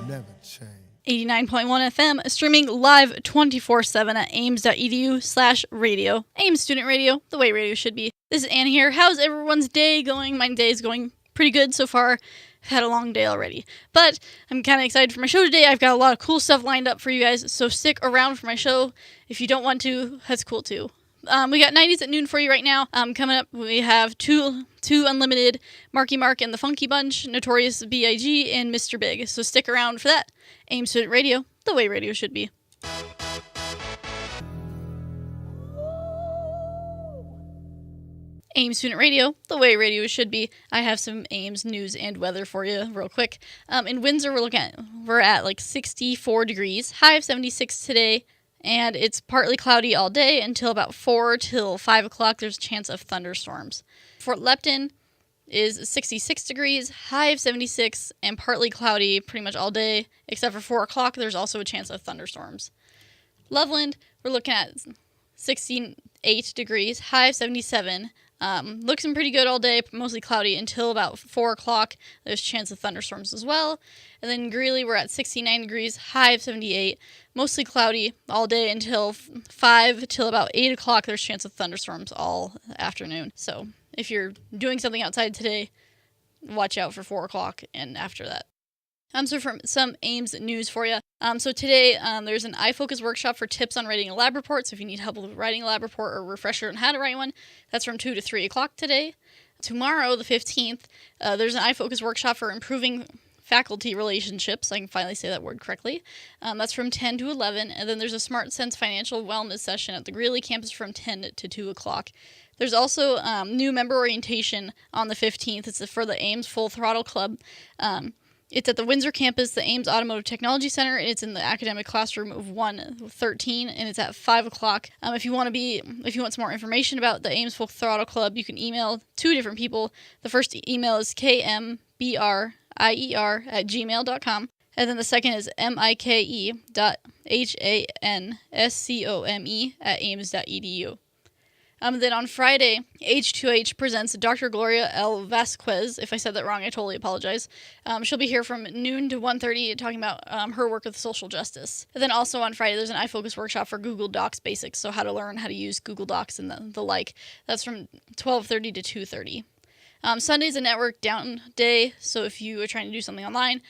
never change. 89.1 FM, streaming live 24/7 at ames.edu/radio. Ames Student Radio, the way radio should be. This is Anna here. How's everyone's day going? My day is going pretty good so far. I've had a long day already. But I'm kind of excited for my show today. I've got a lot of cool stuff lined up for you guys, so stick around for my show. If you don't want to, that's cool too. We got 90s at noon for you right now. Coming up, we have two Unlimited, Marky Mark and the Funky Bunch, Notorious B.I.G., and Mr. Big. So stick around for that. Ames Student Radio, the way radio should be. Ames Student Radio, the way radio should be. I have some Ames news and weather for you real quick. In Windsor, we're at like 64 degrees, high of 76 today. And it's partly cloudy all day until about 4 till 5 o'clock. There's a chance of thunderstorms. Fort Lupton is 66 degrees, high of 76, and partly cloudy pretty much all day. Except for 4 o'clock, there's also a chance of thunderstorms. Loveland, we're looking at 68 degrees, high of 77. Looking pretty good all day, mostly cloudy until about 4 o'clock. There's a chance of thunderstorms as well. And then Greeley, we're at 69 degrees, high of 78. Mostly cloudy all day until 5 till about 8 o'clock. There's a chance of thunderstorms all afternoon. So if you're doing something outside today, watch out for 4 o'clock and after that. So from some Ames news for you. So today there's an iFocus workshop for tips on writing a lab report. So if you need help with writing a lab report or a refresher on how to write one, that's from 2 to 3 o'clock today. Tomorrow, the 15th, there's an iFocus workshop for improving faculty relationships. I can finally say that word correctly. That's from 10 to 11. And then there's a Smart Sense financial wellness session at the Greeley campus from 10 to 2 o'clock. There's also new member orientation on the 15th. It's for the Ames Full Throttle Club. It's at the Windsor campus, the Ames Automotive Technology Center, and it's in the academic classroom of 113, and it's at 5 o'clock. If you want some more information about the Ames Full Throttle Club, you can email 2 different people. The first email is kmbrier@gmail.com, and then the second is mike.hanscome@ames.edu. Then on Friday, H2H presents Dr. Gloria L. Vasquez. If I said that wrong, I totally apologize. She'll be here from noon to 1:30 talking about her work with social justice. And then also on Friday, there's an iFocus workshop for Google Docs basics, so how to learn how to use Google Docs and the like. That's from 12:30 to 2:30. Sunday's a network down day, so if you are trying to do something online,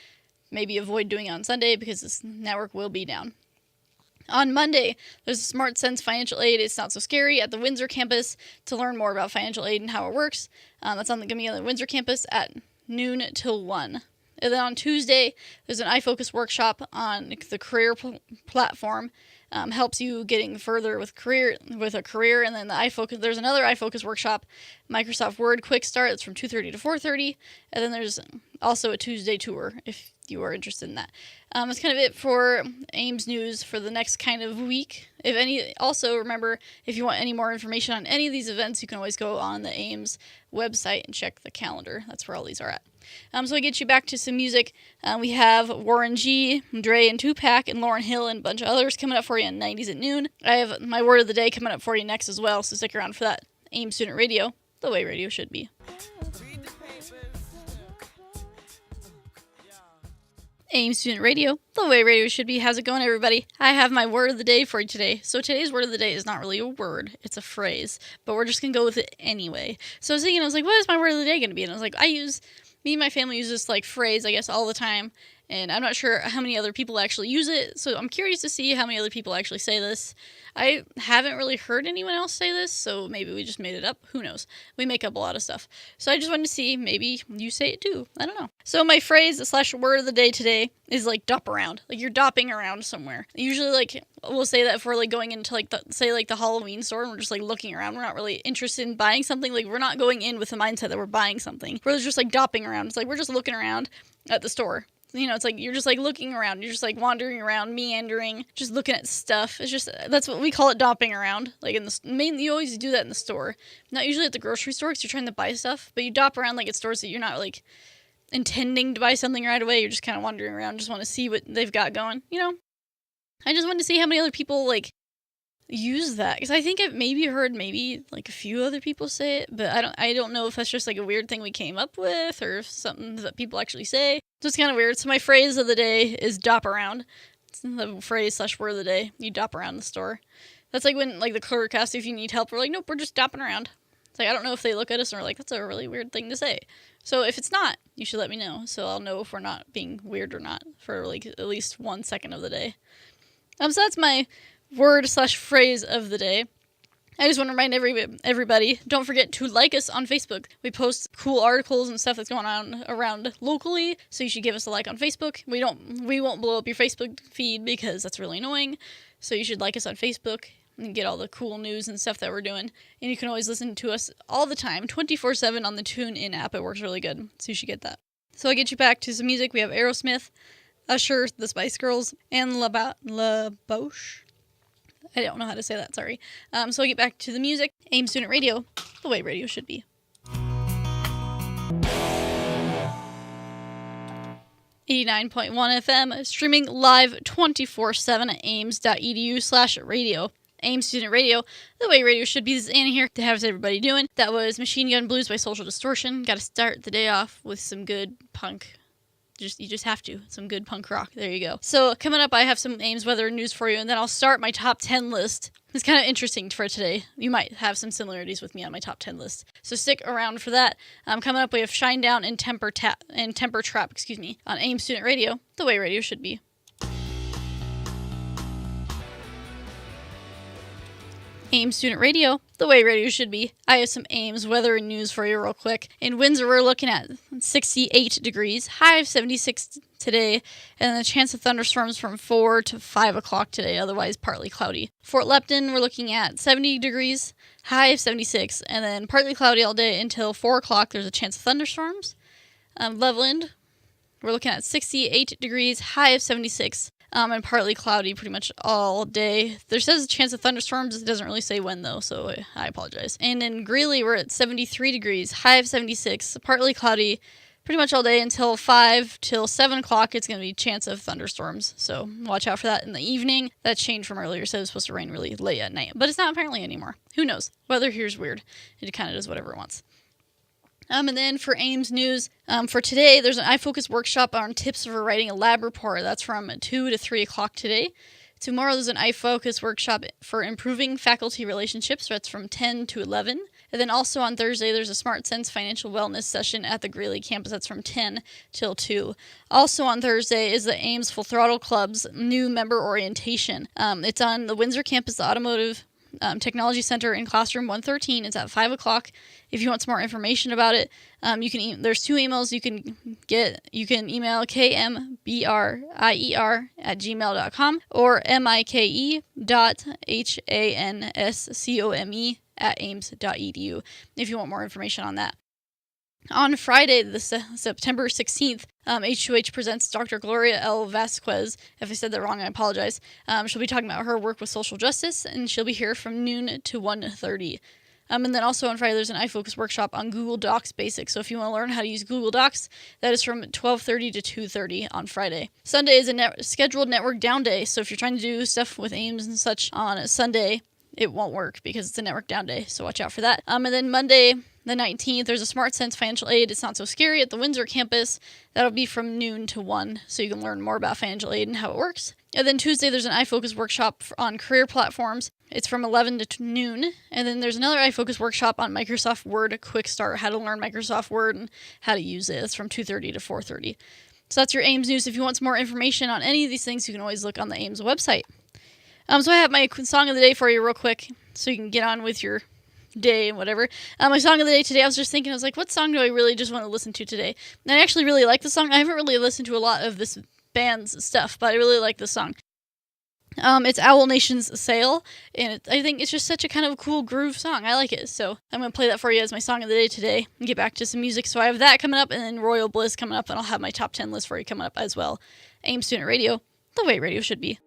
maybe avoid doing it on Sunday because this network will be down. On Monday, there's a Smart Sense Financial Aid It's Not So Scary at the Windsor campus to learn more about financial aid and how it works. That's going to be on the Windsor campus at noon till 1. And then on Tuesday, there's an iFocus workshop on the career platform. Helps you getting further with a career. And then there's another iFocus workshop, Microsoft Word Quick Start. It's from 2:30 to 4:30. And then there's also a Tuesday tour if you are interested in that. That's kind of it for Ames news for the next kind of week. Also remember, if you want any more information on any of these events, you can always go on the Ames website and check the calendar. That's where all these are at. So I get you back to some music. We have Warren G, Dre and Tupac, and Lauryn Hill and a bunch of others coming up for you on 90s at noon. I have my word of the day coming up for you next as well, so stick around for that. Ames Student Radio, the way radio should be. Ames Student Radio, the way radio should be. How's it going, everybody? I have my word of the day for you today. So today's word of the day is not really a word, it's a phrase, but we're just going to go with it anyway. So I was like, what is my word of the day going to be? And I was like, me and my family use this phrase, I guess, all the time, and I'm not sure how many other people actually use it, so I'm curious to see how many other people actually say this. I haven't really heard anyone else say this, so maybe we just made it up. Who knows? We make up a lot of stuff. So I just wanted to see, maybe you say it too. I don't know. So my phrase / word of the day today is dop around. You're dopping around somewhere. Usually we'll say that if we're going into the Halloween store and we're just looking around. We're not really interested in buying something. We're not going in with the mindset that we're buying something. We're just dopping around. It's we're just looking around at the store. It's you're just looking around. You're just wandering around, meandering, just looking at stuff. It's just, that's what we call it, dopping around. You always do that in the store. Not usually at the grocery store because you're trying to buy stuff, but you dop around at stores that you're not intending to buy something right away. You're just kind of wandering around, just want to see what they've got going. I just wanted to see how many other people use that, because I think I've maybe heard like a few other people say it, but I don't know if that's just like a weird thing we came up with or something that people actually say. So it's kind of weird. So my phrase of the day is dop around. It's the phrase / word of the day. You dop around the store. That's like when like the clerk asks if you need help. We're like, nope, we're just dopping around. It's like, I don't know if they look at us and are like, that's a really weird thing to say. So if it's not, you should let me know, so I'll know if we're not being weird or not for like at least 1 second of the day. So that's my word / phrase of the day. I just want to remind everybody, don't forget to like us on Facebook. We post cool articles and stuff that's going on around locally, so you should give us a like on Facebook. We won't blow up your Facebook feed because that's really annoying. So you should like us on Facebook and get all the cool news and stuff that we're doing. And you can always listen to us all the time, 24/7 on the TuneIn app. It works really good, so you should get that. So I'll get you back to some music. We have Aerosmith, Usher, the Spice Girls, and La Bouche. I don't know how to say that, sorry. So I'll get back to the music. AIM Student Radio, the way radio should be. 89.1 FM, streaming live 24/7 at aims.edu/radio. AIM Student Radio, the way radio should be. This is Anna here. How's everybody doing? That was Machine Gun Blues by Social Distortion. Got to start the day off with some good punk. You just have to. Some good punk rock. There you go. So coming up, I have some AIMS weather news for you, and then I'll start my top 10 list. It's kind of interesting for today. You might have some similarities with me on my top 10 list, so stick around for that. Coming up, we have Shinedown and Temper Trap, on AIM Student Radio, the way radio should be. AIM Student Radio, the way radio should be. I have some AIMS weather and news for you real quick. In Windsor, we're looking at 68 degrees, high of 76 today, and the chance of thunderstorms from 4 to 5 o'clock today, otherwise partly cloudy. Fort Lupton, we're looking at 70 degrees, high of 76, and then partly cloudy all day until 4 o'clock. There's a chance of thunderstorms. Loveland, we're looking at 68 degrees, high of 76. And partly cloudy pretty much all day. There says a chance of thunderstorms. It doesn't really say when, though, so I apologize. And in Greeley, we're at 73 degrees, high of 76, partly cloudy pretty much all day until 5 till 7 o'clock. It's going to be chance of thunderstorms, so watch out for that in the evening. That changed from earlier. It said it was supposed to rain really late at night, but it's not apparently anymore. Who knows? Weather here's weird. It kind of does whatever it wants. And then for AIMS news, for today, there's an iFocus workshop on tips for writing a lab report. That's from 2 to 3 o'clock today. Tomorrow, there's an iFocus workshop for improving faculty relationships. That's from 10 to 11. And then also on Thursday, there's a Smart Sense financial wellness session at the Greeley campus. That's from 10 till 2. Also on Thursday is the AIMS Full Throttle Club's new member orientation. It's on the Windsor campus, the Automotive Technology Center in classroom 113. It's at 5 o'clock. If you want some more information about it, you can. There's 2 emails you can get. You can email kmbrier@gmail.com or mike.hanscome@aims.edu if you want more information on that. On Friday, September 16th, H2H presents Dr. Gloria L. Vasquez. If I said that wrong, I apologize. She'll be talking about her work with social justice, and she'll be here from noon to 1:30. And then also on Friday, there's an iFocus workshop on Google Docs Basics. So if you want to learn how to use Google Docs, that is from 12:30 to 2:30 on Friday. Sunday is a scheduled network down day. So if you're trying to do stuff with AIMS and such on a Sunday, it won't work because it's a network down day. So watch out for that. And then Monday, the 19th, there's a Smart Sense financial aid. It's not so scary at the Windsor campus. That'll be from noon to 1, so you can learn more about financial aid and how it works. And then Tuesday, there's an iFocus workshop on career platforms. It's from 11 to noon. And then there's another iFocus workshop on Microsoft Word Quick Start, how to learn Microsoft Word and how to use it. It's from 2:30 to 4:30. So that's your AIMS news. If you want some more information on any of these things, you can always look on the AIMS website. So I have my song of the day for you real quick, so you can get on with your day and whatever. My song of the day today, I was just thinking, I was like, what song do I really just want to listen to today? And I actually really like the song. I haven't really listened to a lot of this band's stuff, but I really like the song. It's Owl Nation's Sail, and I think it's just such a kind of cool groove song. I like it, so I'm going to play that for you as my song of the day today and get back to some music. So I have that coming up, and then Royal Bliss coming up, and I'll have my top 10 list for you coming up as well. AIM Student Radio, the way radio should be.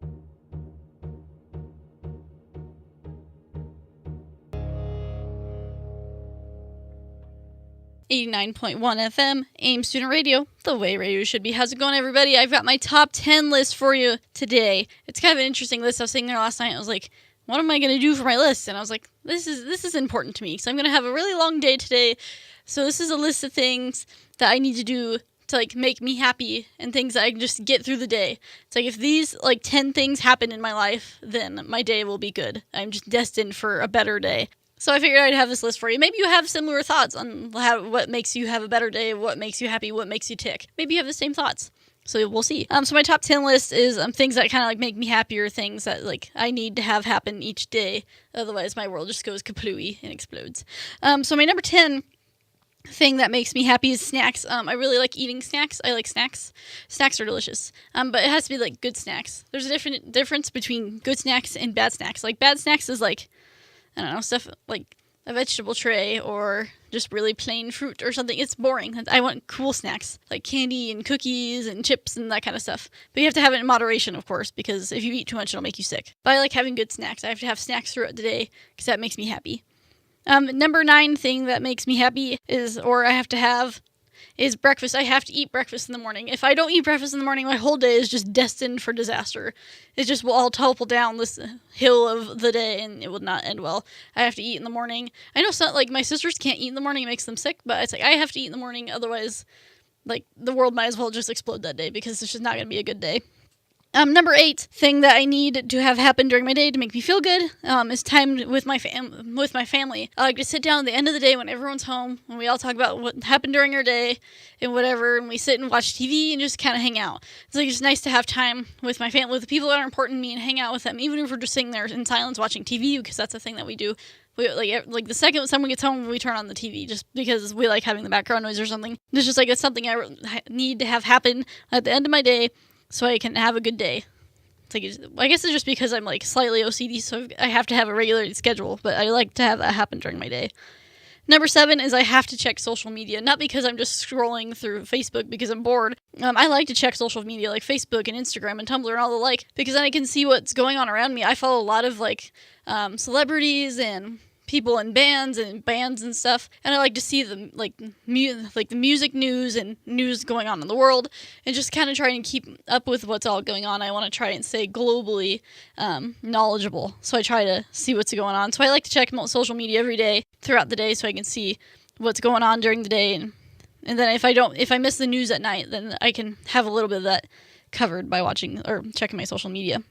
89.1 FM, AIM Student Radio, the way radio should be. How's it going, everybody? I've got my top 10 list for you today. It's kind of an interesting list. I was sitting there last night, I was like, what am I going to do for my list? And I was like, this is important to me, because I'm going to have a really long day today. So this is a list of things that I need to do to like make me happy, and things that I can just get through the day. It's like, if these like 10 things happen in my life, then my day will be good. I'm just destined for a better day. So I figured I'd have this list for you. Maybe you have similar thoughts on what makes you have a better day, what makes you happy, what makes you tick. Maybe you have the same thoughts. So we'll see. So my top 10 list is things that kind of like make me happier, things that like I need to have happen each day. Otherwise, my world just goes kaplooey and explodes. So my number 10 thing that makes me happy is snacks. I really like eating snacks. I like snacks. Snacks are delicious. But it has to be like good snacks. There's a difference between good snacks and bad snacks. Like bad snacks is like, I don't know, stuff like a vegetable tray or just really plain fruit or something. It's boring. I want cool snacks like candy and cookies and chips and that kind of stuff. But you have to have it in moderation, of course, because if you eat too much, it'll make you sick. But I like having good snacks. I have to have snacks throughout the day because that makes me happy. Number 9 thing that makes me happy is breakfast. I have to eat breakfast in the morning. If I don't eat breakfast in the morning, my whole day is just destined for disaster. It just will all topple down this hill of the day, and it will not end well. I have to eat in the morning. I know some, like my sisters can't eat in the morning, it makes them sick, but it's like I have to eat in the morning, otherwise like the world might as well just explode that day, because it's just not going to be a good day. Number 8 thing that I need to have happen during my day to make me feel good is time with my family. I like to sit down at the end of the day when everyone's home, when we all talk about what happened during our day and whatever, and we sit and watch TV and just kind of hang out. It's like it's nice to have time with my family, with the people that are important to me, and hang out with them, even if we're just sitting there in silence watching TV, because that's a thing that we do. We, like the second someone gets home, we turn on the TV just because we like having the background noise or something. It's just like it's something I need to have happen at the end of my day, so I can have a good day. It's like, I guess it's just because I'm like slightly OCD, so I have to have a regular schedule, but I like to have that happen during my day. Number 7 is I have to check social media, not because I'm just scrolling through Facebook because I'm bored. I like to check social media like Facebook and Instagram and Tumblr and all the like, because then I can see what's going on around me. I follow a lot of like celebrities and people in bands and stuff, and I like to see the the music news and news going on in the world, and just kind of try and keep up with what's all going on. I want to try and stay globally knowledgeable, so I try to see what's going on. So I like to check social media every day throughout the day, so I can see what's going on during the day, and then if I miss the news at night, then I can have a little bit of that covered by watching or checking my social media.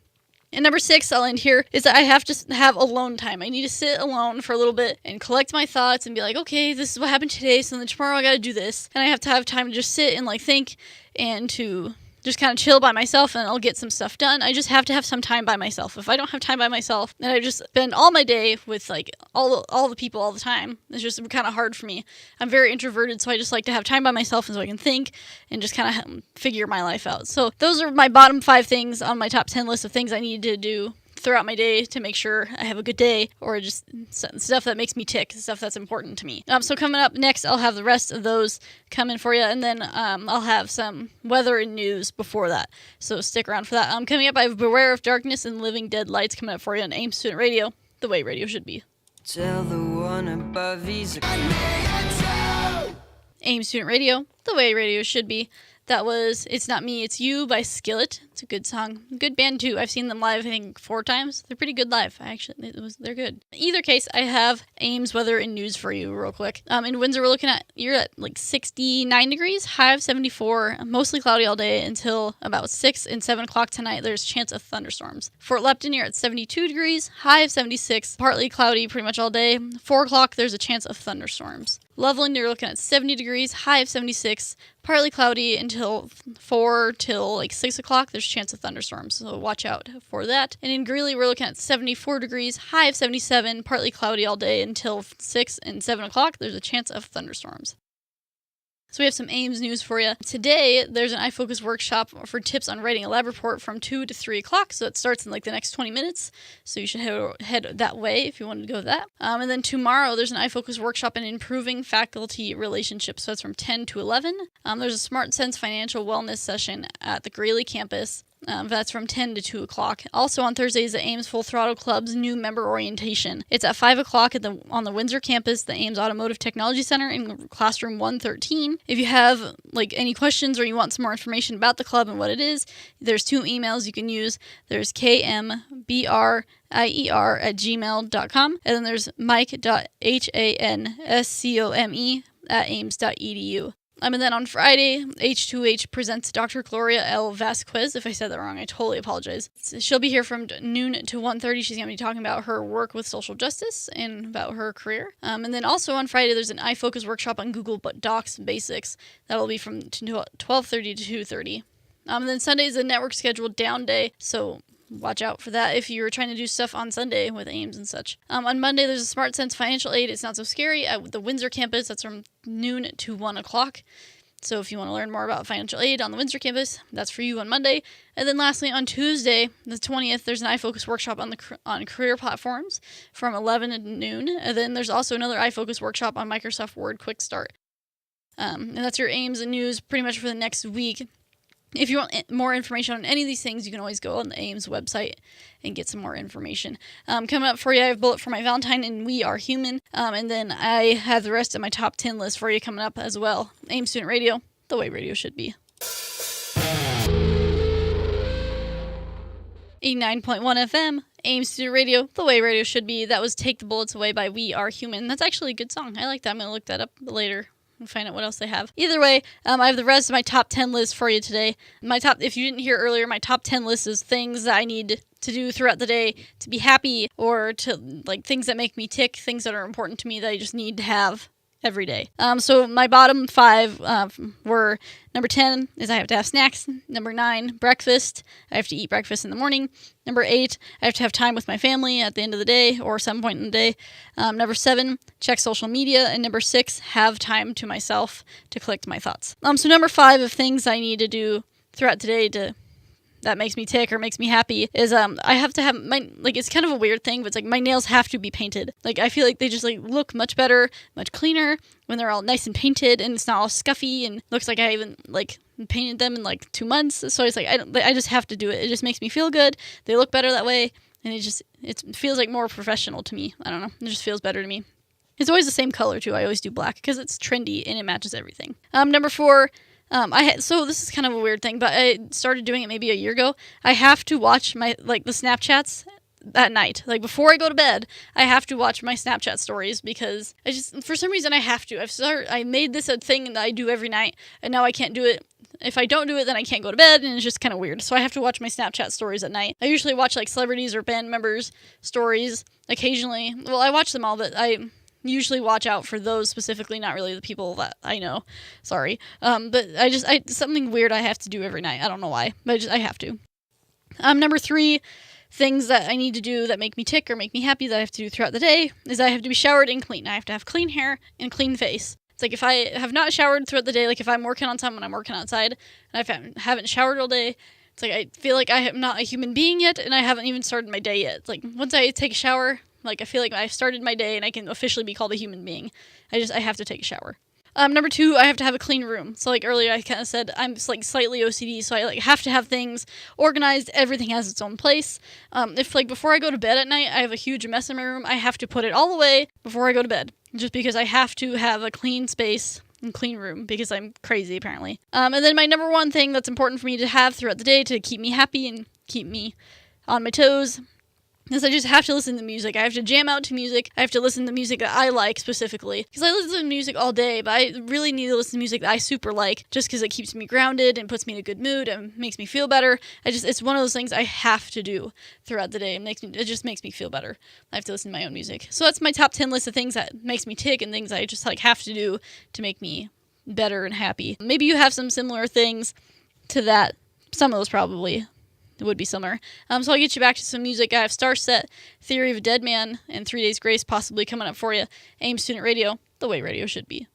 And number 6, I'll end here, is that I have to have alone time. I need to sit alone for a little bit and collect my thoughts and be like, okay, this is what happened today, so then tomorrow I gotta do this. And I have to have time to just sit and like think and to just kind of chill by myself, and I'll get some stuff done. I just have to have some time by myself. If I don't have time by myself, then I just spend all my day with like all the people all the time. It's just kind of hard for me. I'm very introverted, so I just like to have time by myself, and so I can think and just kind of figure my life out. So those are my bottom 5 things on my top 10 list of things I need to do throughout my day to make sure I have a good day, or just stuff that makes me tick, stuff that's important to me. So coming up next, I'll have the rest of those coming for you, and then I'll have some weather and news before that, so stick around for that. Coming up, I have Beware of Darkness and Living Dead Lights coming up for you on AIM Student Radio, the way radio should be. Tell the one above he's a AIM Student Radio, the way radio should be. That was It's Not Me, It's You by Skillet. It's a good song. Good band, too. I've seen them live, I think, 4 times. They're pretty good live. They're good. In either case, I have Ames weather and news for you real quick. In Windsor, you're at like 69 degrees, high of 74, mostly cloudy all day until about 6 and 7 o'clock tonight. There's a chance of thunderstorms. Fort Lupton, you're at 72 degrees, high of 76, partly cloudy pretty much all day. 4 o'clock, there's a chance of thunderstorms. Loveland, you're looking at 70 degrees, high of 76, partly cloudy until 4 till like 6 o'clock. There's a chance of thunderstorms, so watch out for that. And in Greeley, we're looking at 74 degrees, high of 77, partly cloudy all day until 6 and 7 o'clock. There's a chance of thunderstorms. So we have some Ames news for you. Today, there's an iFocus workshop for tips on writing a lab report from 2 to 3 o'clock, so it starts in like the next 20 minutes, so you should head that way if you want to go to that. And then tomorrow, there's an iFocus workshop in improving faculty relationships, so it's from 10 to 11. There's a Smart Sense financial wellness session at the Greeley campus That's from 10 to 2 o'clock. Also on Thursdays, the Ames Full Throttle Club's new member orientation. It's at 5 o'clock on the Windsor campus, the Ames Automotive Technology Center in classroom 113. If you have any questions or you want some more information about the club and what it is, there's 2 emails you can use. There's kmbrier@gmail.com, and then there's mike.hanscome@ames.edu. And then on Friday, H2H presents Dr. Gloria L. Vasquez. If I said that wrong, I totally apologize. She'll be here from noon to 1:30. She's going to be talking about her work with social justice and about her career. And then also on Friday, there's an iFocus workshop on Google Docs basics. That'll be from 12:30 to 2:30. And then Sunday is a network scheduled down day, so watch out for that if you're trying to do stuff on Sunday with Ames and such. On Monday, there's a Smart Sense Financial Aid. It's not so scary at the Windsor campus. That's from noon to 1 o'clock. So if you want to learn more about financial aid on the Windsor campus, that's for you on Monday. And then lastly, on Tuesday, the 20th, there's an iFocus workshop on career platforms from 11 to noon. And then there's also another iFocus workshop on Microsoft Word Quick Start. And that's your Ames and news pretty much for the next week. If you want more information on any of these things, you can always go on the Ames website and get some more information. Coming up for you, I have Bullet for My Valentine and We Are Human. And then I have the rest of my top 10 list for you coming up as well. Ames Student Radio, the way radio should be. 89.1 FM, Ames Student Radio, the way radio should be. That was Take the Bullets Away by We Are Human. That's actually a good song. I like that. I'm going to look that up later and find out what else they have. Either way, I have the rest of my top 10 list for you today. If you didn't hear earlier, my top 10 list is things that I need to do throughout the day to be happy, or to things that make me tick, things that are important to me that I just need to have every day. So my bottom 5 were: number 10 is I have to have snacks. Number 9, breakfast. I have to eat breakfast in the morning. Number 8, I have to have time with my family at the end of the day or some point in the day. Number 7, check social media. And number 6, have time to myself to collect my thoughts. So number 5 of things I need to do throughout the day that makes me tick or makes me happy is I have to have my, it's kind of a weird thing, but it's my nails have to be painted. I feel like they just look much better, much cleaner when they're all nice and painted, and it's not all scuffy and looks like I even painted them in 2 months. So it's I just have to do it. It just makes me feel good. They look better that way, and it feels more professional to me. I don't know. It just feels better to me. It's always the same color too. I always do black because it's trendy and it matches everything. Number 4, so this is kind of a weird thing, but I started doing it maybe a year ago. I have to watch my, the Snapchats at night. Before I go to bed, I have to watch my Snapchat stories because for some reason I have to. I made this a thing that I do every night, and now I can't do it. If I don't do it, then I can't go to bed, and it's just kind of weird. So I have to watch my Snapchat stories at night. I usually watch celebrities or band members' stories occasionally. Well, I watch them all, but I usually watch out for those specifically, not really the people that I know. Sorry. But something weird I have to do every night. I don't know why, but I have to. Number 3, things that I need to do that make me tick or make me happy that I have to do throughout the day is I have to be showered and clean. I have to have clean hair and clean face. It's if I have not showered throughout the day, if I'm working on something, I'm working outside, and I haven't showered all day, it's I feel like I am not a human being yet, and I haven't even started my day yet. Once I take a shower, I feel like I've started my day and I can officially be called a human being. I have to take a shower. Number 2, I have to have a clean room. So earlier I kind of said I'm slightly OCD, so I have to have things organized. Everything has its own place. If before I go to bed at night, I have a huge mess in my room, I have to put it all away before I go to bed, just because I have to have a clean space and clean room because I'm crazy apparently. And then my number 1 thing that's important for me to have throughout the day to keep me happy and keep me on my toes is I just have to listen to music. I have to jam out to music. I have to listen to music that I like specifically. Because I listen to music all day, but I really need to listen to music that I super like just because it keeps me grounded and puts me in a good mood and makes me feel better. It's one of those things I have to do throughout the day. It just makes me feel better. I have to listen to my own music. So that's my top 10 list of things that makes me tick and things I just have to do to make me better and happy. Maybe you have some similar things to that. Some of those probably would be similar. So I'll get you back to some music. I have Star Set, Theory of a Dead Man, and 3 Days Grace possibly coming up for you. Ames Student Radio, the way radio should be.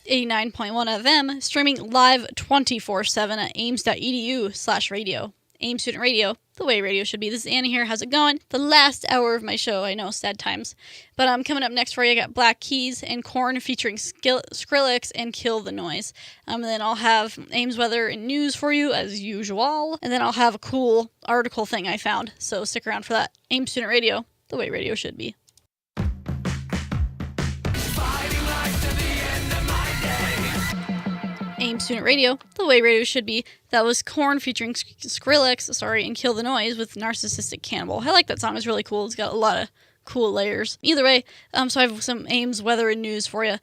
89.1 FM, streaming live 24/7 at ames.edu/radio. Ames Student Radio, the way radio should be. This is Anna here. How's it going? The last hour of my show. I know, sad times. But coming up next for you, I got Black Keys and Korn featuring Skrillex and Kill the Noise. And then I'll have Ames weather and news for you as usual. And then I'll have a cool article thing I found. So stick around for that. Ames Student Radio, the way radio should be. Ames Student Radio, the way radio should be. That was Korn featuring Skrillex, and Kill the Noise with Narcissistic Cannibal. I like that song. It's really cool. It's got a lot of cool layers. Either way, so I have some Ames weather and news for you.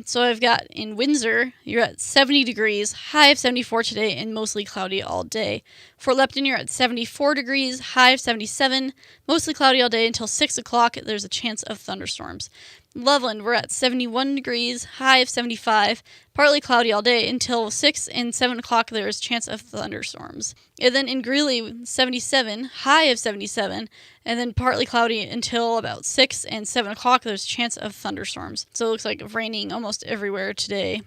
So I've got in Windsor, you're at 70 degrees, high of 74 today, and mostly cloudy all day. For Lepton, you're at 74 degrees, high of 77, mostly cloudy all day until 6 o'clock. There's a chance of thunderstorms. Loveland, we're at 71 degrees, high of 75, partly cloudy all day until 6 and 7 o'clock. There's a chance of thunderstorms. And then in Greeley, 77, high of 77, and then partly cloudy until about 6 and 7 o'clock. There's a chance of thunderstorms. So it looks like raining almost everywhere today.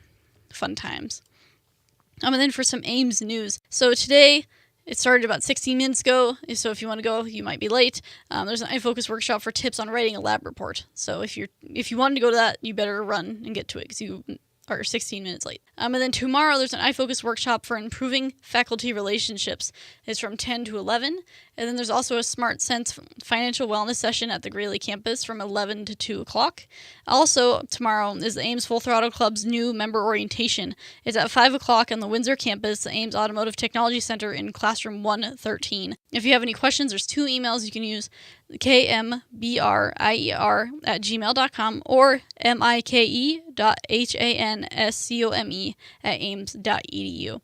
Fun times. And then for some Ames news. So today, it started about 16 minutes ago, so if you want to go, you might be late. There's an iFocus workshop for tips on writing a lab report. So if you wanted to go to that, you better run and get to it because you are 16 minutes late. And then tomorrow, there's an iFocus workshop for improving faculty relationships. It's from 10 to 11. And then there's also a Smart Sense financial wellness session at the Greeley campus from 11 to 2 o'clock. Also, tomorrow is the Ames Full Throttle Club's new member orientation. It's at 5 o'clock on the Windsor campus, the Ames Automotive Technology Center in classroom 113. If you have any questions, there's 2 emails you can use, kmbrier@gmail.com or mike.hanscome@ames.edu.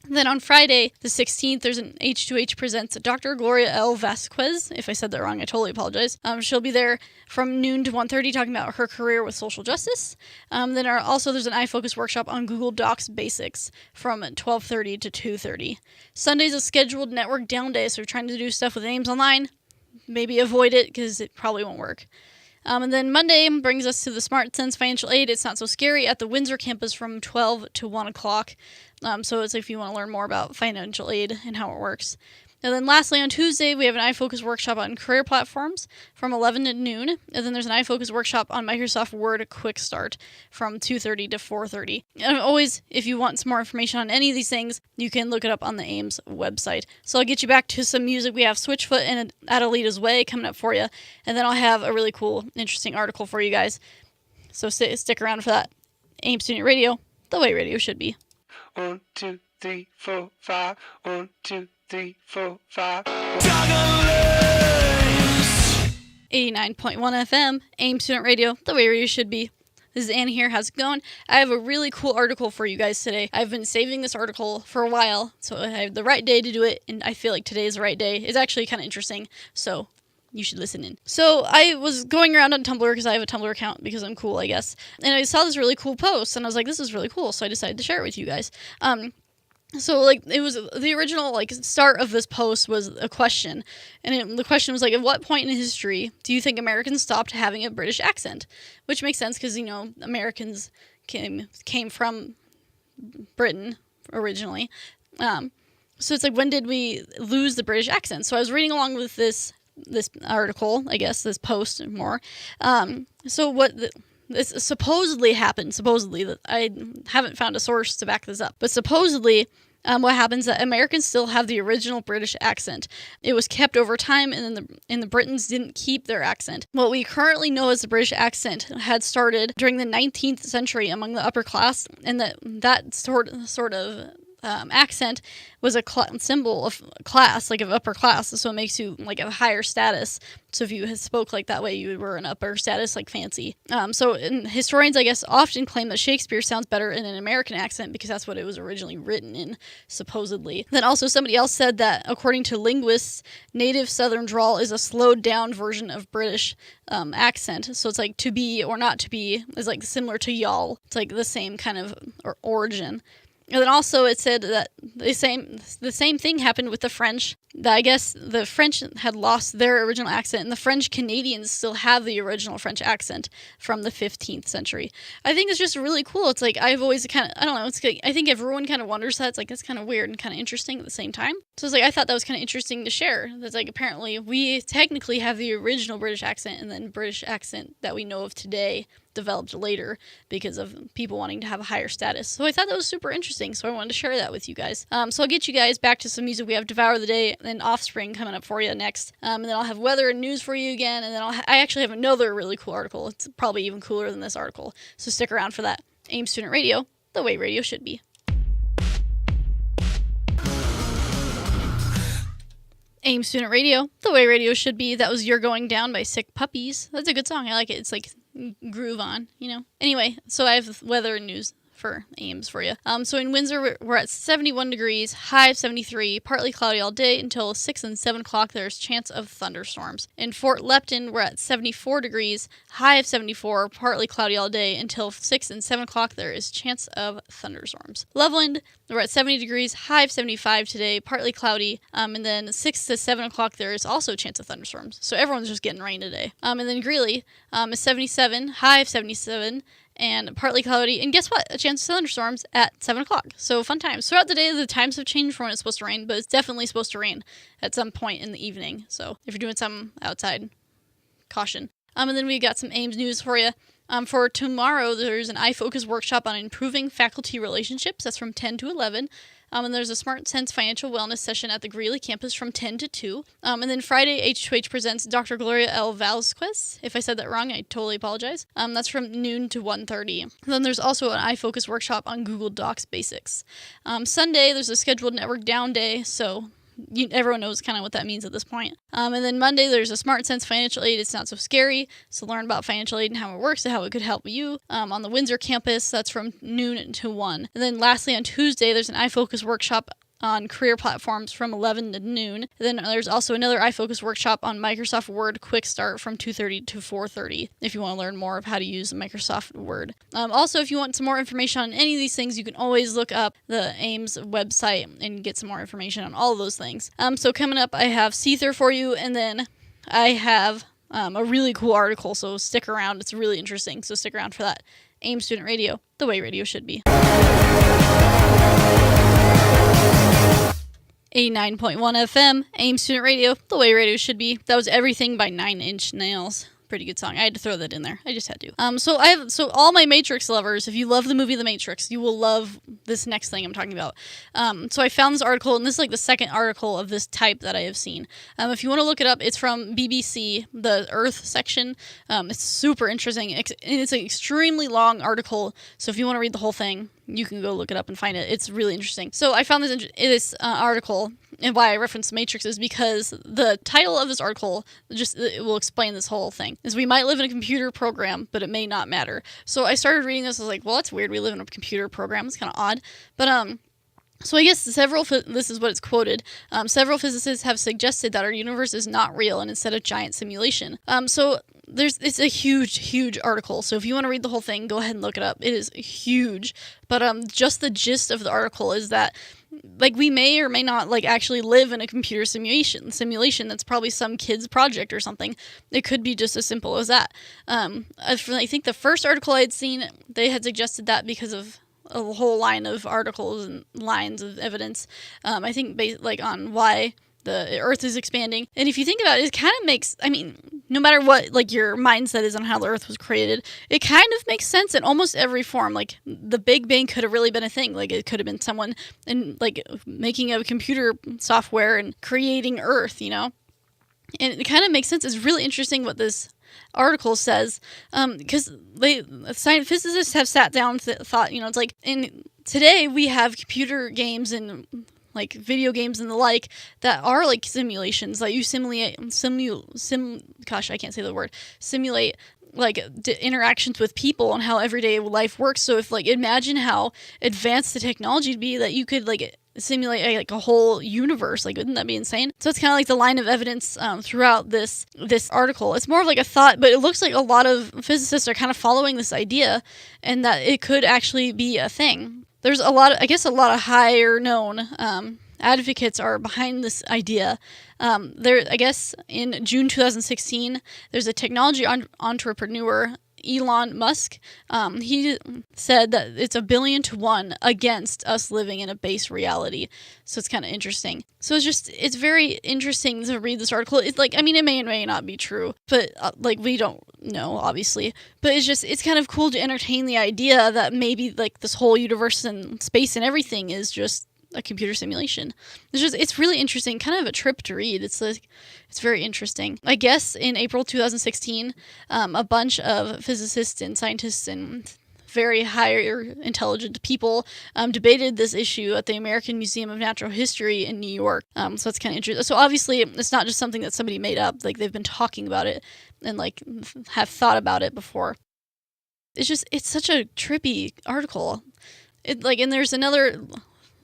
Then on Friday, the 16th, there's an H2H Presents Dr. Gloria L. Vasquez. If I said that wrong, I totally apologize. She'll be there from noon to 1:30 talking about her career with social justice. Then there's an iFocus workshop on Google Docs basics from 12:30 to 2:30. Sunday's a scheduled network down day, so if you're trying to do stuff with Ames Online, maybe avoid it because it probably won't work. And then Monday brings us to the Smart Sense Financial Aid. It's Not So Scary at the Windsor campus from 12 to 1 o'clock. So it's if you want to learn more about financial aid and how it works. And then lastly, on Tuesday, we have an iFocus workshop on career platforms from 11 to noon. And then there's an iFocus workshop on Microsoft Word Quick Start from 2:30 to 4:30. And always, if you want some more information on any of these things, you can look it up on the Ames website. So I'll get you back to some music. We have Switchfoot and Adelita's Way coming up for you. And then I'll have a really cool, interesting article for you guys. So stick around for that. Ames Student Radio, the way radio should be. 1, 2, 3, 4, 5. 1, 2, 3, 4, 5. 89.1 FM, Ames Student Radio, the way radio should be. This is Anna here. How's it going? I have a really cool article for you guys today. I've been saving this article for a while, so I have the right day to do it, and I feel like today is the right day. It's actually kind of interesting, so you should listen in. So I was going around on Tumblr because I have a Tumblr account because I'm cool, I guess. And I saw this really cool post, and I was like, this is really cool, so I decided to share it with you guys. So, it was the original, start of this post was a question. And the question was, at what point in history do you think Americans stopped having a British accent? Which makes sense because, Americans came from Britain originally. So it's when did we lose the British accent? So I was reading along with this article, I guess, this post more. So what this supposedly happened, that I haven't found a source to back this up, but supposedly what happens is that Americans still have the original British accent. It was kept over time, and then the Britons didn't keep their accent. What we currently know as the British accent had started during the 19th century among the upper class, and that sort of accent was a symbol of class, of upper class, so it makes you a higher status. So if you spoke that way, you were an upper status, fancy. And historians, I guess, often claim that Shakespeare sounds better in an American accent because that's what it was originally written in, supposedly. Then also somebody else said that according to linguists, native Southern drawl is a slowed down version of British accent. So it's to be or not to be is similar to y'all. It's the same kind of origin. And then also it said that the same thing happened with the French. That I guess the French had lost their original accent, and the French Canadians still have the original French accent from the 15th century. I think it's just really cool. It's like I've always kind of, I don't know, it's like, I think everyone kind of wonders that. It's like, that's kind of weird and kind of interesting at the same time. So it's like, I thought that was kind of interesting to share. That's like, apparently we technically have the original British accent, and then British accent that we know of today developed later because of people wanting to have a higher status. So I thought that was super interesting, so I wanted to share that with you guys. So I'll get you guys back to some music. We have Devour the Day and Offspring coming up for you next, and then I'll have weather and news for you again, and then I actually have another really cool article. It's probably even cooler than this article, so stick around for that. AIM Student Radio, the way radio should be. AIM Student Radio, the way radio should be. That was You're Going Down by Sick Puppies. That's a good song. I like it. It's like groove on, you know. Anyway, so I have weather and news for AIMS for you. So in Windsor, we're at 71 degrees, high of 73, partly cloudy all day until 6 and 7 o'clock. There's chance of thunderstorms. In Fort Lupton, we're at 74 degrees, high of 74, partly cloudy all day until 6 and 7 o'clock. There is chance of thunderstorms. Loveland, we're at 70 degrees, high of 75 today, partly cloudy, and then 6 to 7 o'clock there is also a chance of thunderstorms. So everyone's just getting rain today. And then Greeley is 77, high of 77, and partly cloudy, and guess what? A chance of thunderstorms at 7 o'clock. So fun times. Throughout the day, the times have changed from when it's supposed to rain, but it's definitely supposed to rain at some point in the evening. So if you're doing something outside, caution. And then we got some AIMS news for you. For tomorrow, there's an iFocus workshop on improving faculty relationships. That's from 10 to 11. And there's a Smart Sense financial wellness session at the Greeley campus from 10 to 2. And then Friday, H2H presents Dr. Gloria L. Vasquez. If I said that wrong, I totally apologize. That's from noon to 1:30. Then there's also an iFocus workshop on Google Docs basics. Sunday, there's a scheduled network down day, so everyone knows kind of what that means at this point. And then Monday, there's a Smart Sense financial aid. It's not so scary. So learn about financial aid and how it works and how it could help you on the Windsor campus. That's from noon to 1. And then lastly, on Tuesday, there's an iFocus workshop on career platforms from 11 to noon. And then there's also another iFocus workshop on Microsoft Word Quick Start from 2:30 to 4:30 if you want to learn more of how to use Microsoft Word. Also, if you want some more information on any of these things, you can always look up the AIMS website and get some more information on all of those things. So coming up, I have Seether for you, and then I have a really cool article, so stick around. It's really interesting, so stick around for that. AIMS Student Radio, the way radio should be. 89.1 FM, AIM Student Radio, the way radio should be. That was Everything by 9 Inch Nails. Pretty good song. I had to throw that in there. I just had to. So all my Matrix lovers, if you love the movie The Matrix, you will love this next thing I'm talking about. So I found this article, and this is like the second article of this type that I have seen. If you want to look it up, it's from BBC, the Earth section. It's super interesting, and it's an extremely long article. So if you want to read the whole thing, you can go look it up and find it. It's really interesting. So I found this article, and why I referenced Matrix is because the title of this article it will explain this whole thing. Is we might live in a computer program, but it may not matter. So I started reading this. I was like, well, that's weird. We live in a computer program. It's kind of odd. But so I guess this is what it's quoted. Several physicists have suggested that our universe is not real and instead a giant simulation. So it's a huge article. So if you want to read the whole thing, go ahead and look it up. It is huge. But just the gist of the article is that like we may or may not like actually live in a computer simulation that's probably some kid's project or something. It could be just as simple as that. I think the first article I had seen, they had suggested that because of a whole line of articles and lines of evidence. I think on why the Earth is expanding. And if you think about it, it kind of makes, no matter what like your mindset is on how the Earth was created, it kind of makes sense in almost every form. Like the Big Bang could have really been a thing. Like it could have been someone like making a computer software and creating Earth, you know? And it kind of makes sense. It's really interesting what this article says, because physicists have sat down and thought, it's like today we have computer games and like video games and the like that are like simulations that you simulate like interactions with people and how everyday life works. So if like imagine how advanced the technology would be that you could like simulate like a whole universe. Like, wouldn't that be insane? So it's kind of like the line of evidence throughout this article. It's more of like a thought, but it looks like a lot of physicists are kind of following this idea and that it could actually be a thing. there's a lot of higher known advocates are behind this idea. I guess in June 2016, there's a technology entrepreneur, Elon Musk. He said that it's 1 billion to 1 against us living in a base reality. So it's kind of interesting. So it's very interesting to read this article. It's like, I mean, it may or may not be true, but like, we don't know, obviously. But it's kind of cool to entertain the idea that maybe like this whole universe and space and everything is just a computer simulation. It's really interesting, kind of a trip to read. It's very interesting. I guess in April 2016, a bunch of physicists and scientists and very higher intelligent people debated this issue at the American Museum of Natural History in New York. So it's kind of interesting. So obviously, it's not just something that somebody made up. Like, they've been talking about it and like have thought about it before. It's such a trippy article. And there's another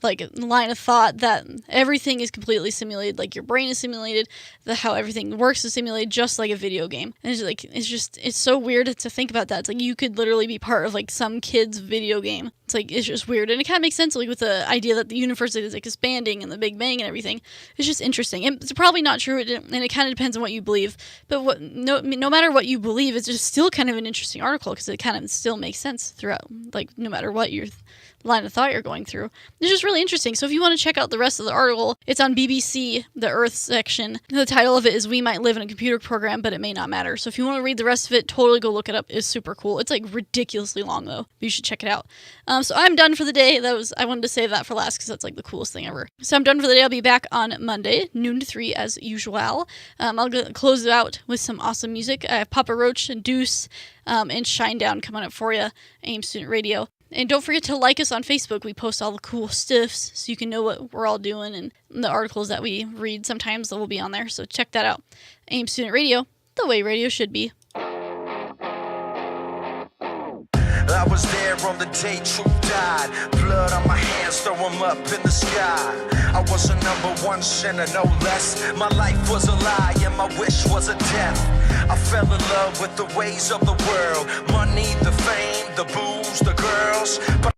like line of thought that everything is completely simulated, like your brain is simulated, how everything works is simulated, just like a video game. And it's so weird to think about that. It's like you could literally be part of like some kid's video game. It's just weird, and it kind of makes sense like with the idea that the universe is like expanding and the Big Bang and everything. It's just interesting, and it's probably not true, and it kind of depends on what you believe. But no matter what you believe, it's just still kind of an interesting article because it kind of still makes sense throughout, like no matter what your line of thought you're going through. It's just really interesting. So if you want to check out the rest of the article, it's on BBC, the Earth section. The title of it is "We Might Live in a Computer Program, but It May Not Matter." So if you want to read the rest of it, totally go look it up. It's super cool. It's like ridiculously long though. But you should check it out. So I'm done for the day. I wanted to save that for last because that's like the coolest thing ever. So I'm done for the day. I'll be back on Monday, noon to 3 as usual. I'll close it out with some awesome music. I have Papa Roach and Deuce and Shinedown coming up for you, AIM Student Radio. And don't forget to like us on Facebook. We post all the cool stuffs so you can know what we're all doing, and the articles that we read sometimes that will be on there. So check that out. AIM Student Radio, the way radio should be. I was there on the day Truth died. Blood on my hands, throw 'em up in the sky. I was a #1 sinner, no less. My life was a lie and my wish was a death. I fell in love with the ways of the world. Money, the fame, the booze, the girls. But